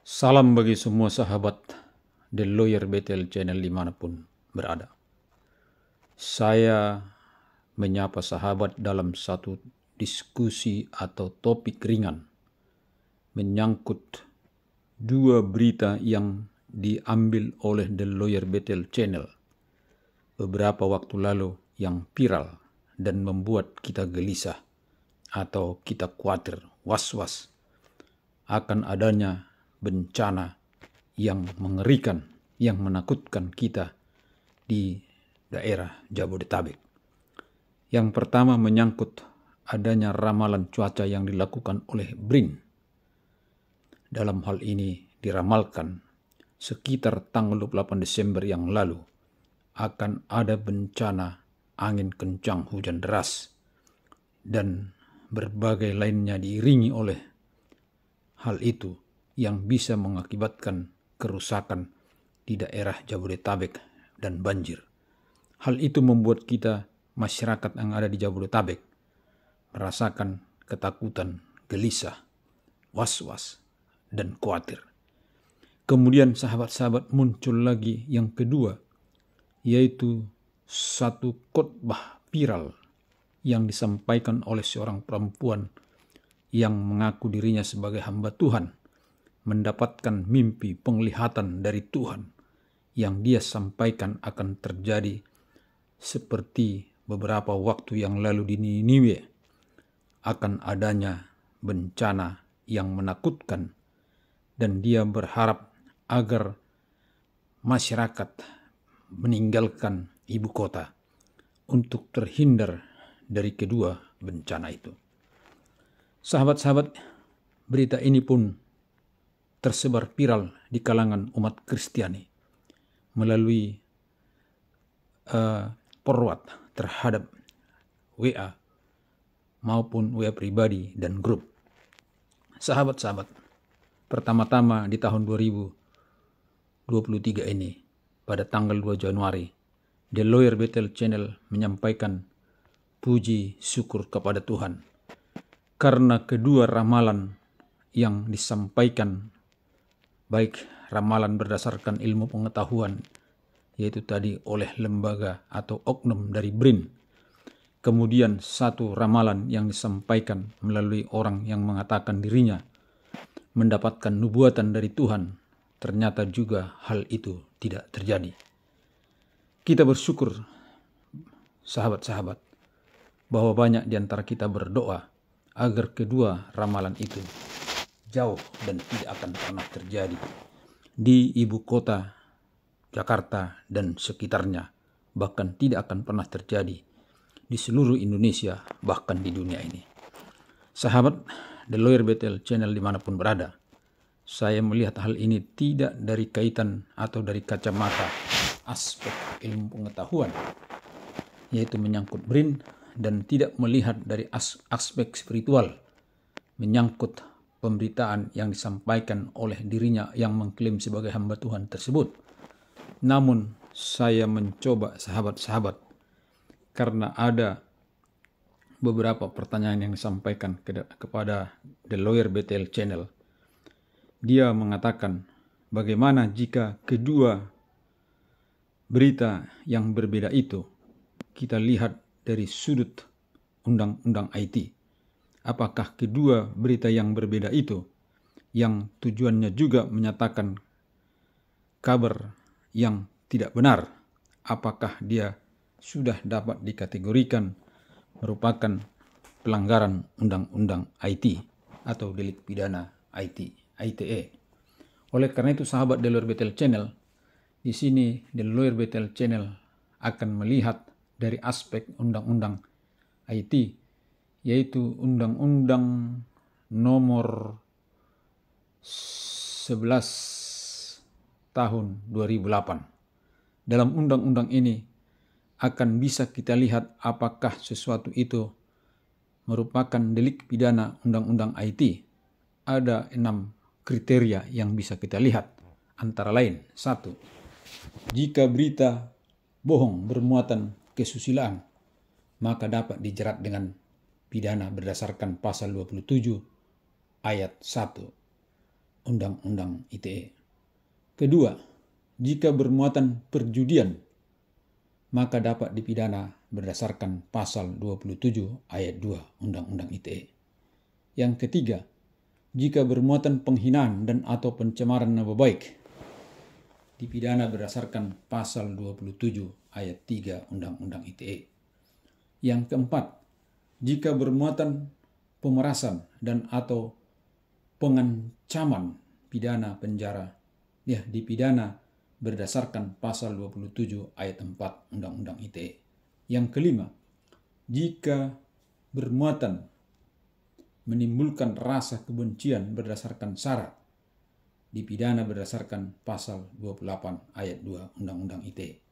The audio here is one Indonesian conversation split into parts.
Salam bagi semua sahabat The Lawyer Bethel Channel dimanapun berada. Saya menyapa sahabat dalam satu diskusi atau topik ringan menyangkut dua berita yang diambil oleh The Lawyer Bethel Channel beberapa waktu lalu yang viral dan membuat kita gelisah atau kita khawatir, was-was akan adanya bencana yang mengerikan, yang menakutkan kita di daerah Jabodetabek. Yang pertama menyangkut adanya ramalan cuaca yang dilakukan oleh BRIN. Dalam hal ini diramalkan sekitar tanggal 28 Desember yang lalu akan ada bencana angin kencang, hujan deras, dan berbagai lainnya diiringi oleh hal itu yang bisa mengakibatkan kerusakan di daerah Jabodetabek dan banjir. Hal itu membuat kita, masyarakat yang ada di Jabodetabek, merasakan ketakutan, gelisah, was-was, dan khawatir. Kemudian sahabat-sahabat muncul lagi yang kedua, yaitu satu khotbah viral yang disampaikan oleh seorang perempuan yang mengaku dirinya sebagai hamba Tuhan, mendapatkan mimpi penglihatan dari Tuhan yang dia sampaikan akan terjadi seperti beberapa waktu yang lalu di Niniwe, akan adanya bencana yang menakutkan, dan dia berharap agar masyarakat meninggalkan ibu kota untuk terhindar dari kedua bencana itu. Sahabat-sahabat, berita ini pun tersebar viral di kalangan umat Kristiani melalui forward terhadap WA maupun WA pribadi dan grup. Sahabat-sahabat, pertama-tama di tahun 2023 ini, pada tanggal 2 Januari, The Lawyer Bethel Channel menyampaikan puji syukur kepada Tuhan karena kedua ramalan yang disampaikan, baik ramalan berdasarkan ilmu pengetahuan, yaitu tadi oleh lembaga atau oknum dari BRIN. Kemudian satu ramalan yang disampaikan melalui orang yang mengatakan dirinya mendapatkan nubuatan dari Tuhan. Ternyata juga hal itu tidak terjadi. Kita bersyukur, sahabat-sahabat, bahwa banyak di antara kita berdoa agar kedua ramalan itu jauh dan tidak akan pernah terjadi di ibu kota Jakarta dan sekitarnya, bahkan tidak akan pernah terjadi di seluruh Indonesia, bahkan di dunia ini. Sahabat The Lawyer Bethel Channel dimanapun berada, saya melihat hal ini tidak dari kaitan atau dari kacamata aspek ilmu pengetahuan, yaitu menyangkut BRIN, dan tidak melihat dari aspek spiritual, menyangkut pemberitaan yang disampaikan oleh dirinya yang mengklaim sebagai hamba Tuhan tersebut. Namun saya mencoba, sahabat-sahabat, karena ada beberapa pertanyaan yang disampaikan kepada The Lawyer Bethel Channel. Dia mengatakan, bagaimana jika kedua berita yang berbeda itu kita lihat dari sudut undang-undang IT? Apakah kedua berita yang berbeda itu, yang tujuannya juga menyatakan kabar yang tidak benar, apakah dia sudah dapat dikategorikan merupakan pelanggaran undang-undang IT atau delik pidana ITE? Oleh karena itu, sahabat The Lawyer Bethel Channel, di sini The Lawyer Bethel Channel akan melihat dari aspek undang-undang IT, yaitu Undang-Undang Nomor 11 tahun 2008. Dalam undang-undang ini akan bisa kita lihat apakah sesuatu itu merupakan delik pidana undang-undang IT. Ada 6 kriteria yang bisa kita lihat. Antara lain, 1. Jika berita bohong bermuatan kesusilaan, maka dapat dijerat dengan pidana berdasarkan pasal 27 ayat 1. Undang-Undang ITE. Kedua, jika bermuatan perjudian, maka dapat dipidana berdasarkan pasal 27 ayat 2 Undang-Undang ITE. Yang ketiga, jika bermuatan penghinaan dan atau pencemaran nama baik, dipidana berdasarkan pasal 27 ayat 3 Undang-Undang ITE. Yang keempat, jika bermuatan pemerasan dan atau pengancaman, pidana penjara, dipidana berdasarkan pasal 27 ayat 4 Undang-Undang ITE. Yang kelima, jika bermuatan menimbulkan rasa kebencian berdasarkan syarat, dipidana berdasarkan pasal 28 ayat 2 Undang-Undang ITE.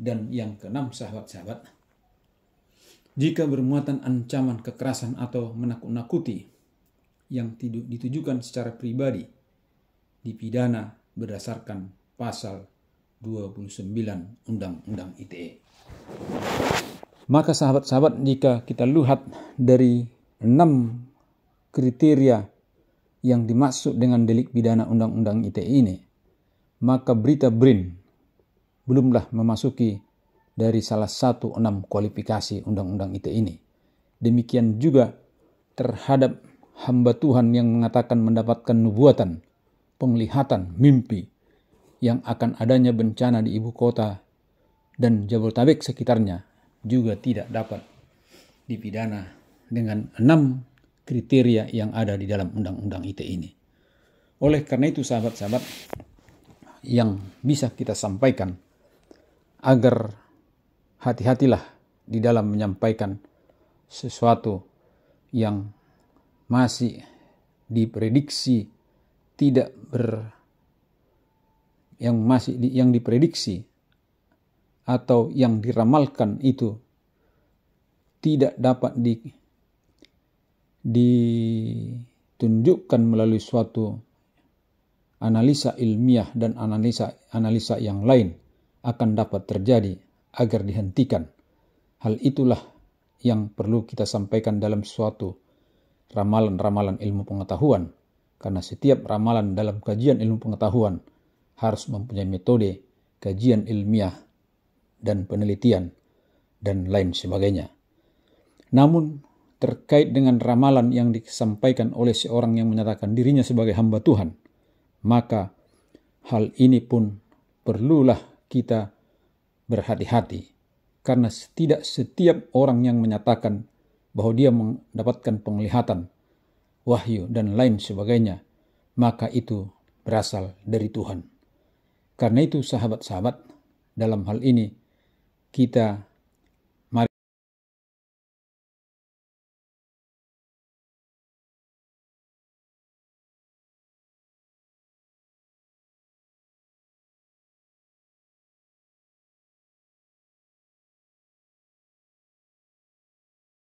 Dan yang keenam, sahabat-sahabat, jika bermuatan ancaman kekerasan atau menakut-nakuti yang ditujukan secara pribadi, dipidana berdasarkan pasal 29 Undang-Undang ITE. Maka sahabat-sahabat, jika kita lihat dari 6 kriteria yang dimaksud dengan delik pidana Undang-Undang ITE ini, maka berita BRIN belumlah memasuki dari salah satu 6 kualifikasi Undang-Undang ITE ini. Demikian juga terhadap hamba Tuhan yang mengatakan mendapatkan nubuatan, penglihatan, mimpi yang akan adanya bencana di ibu kota dan Jabodetabek sekitarnya, juga tidak dapat dipidana dengan 6 kriteria yang ada di dalam Undang-Undang ITE ini. Oleh karena itu, sahabat-sahabat, yang bisa kita sampaikan agar hati-hatilah di dalam menyampaikan sesuatu yang masih diprediksi yang diprediksi atau yang diramalkan itu tidak dapat ditunjukkan melalui suatu analisa ilmiah dan analisa yang lain akan dapat terjadi agar dihentikan. Hal itulah yang perlu kita sampaikan dalam suatu ramalan-ramalan ilmu pengetahuan, karena setiap ramalan dalam kajian ilmu pengetahuan harus mempunyai metode kajian ilmiah dan penelitian dan lain sebagainya. Namun terkait dengan ramalan yang disampaikan oleh seorang yang menyatakan dirinya sebagai hamba Tuhan, maka hal ini pun perlulah kita berhati-hati, karena tidak setiap orang yang menyatakan bahwa dia mendapatkan penglihatan, wahyu dan lain sebagainya, maka itu berasal dari Tuhan. Karena itu, sahabat-sahabat, dalam hal ini kita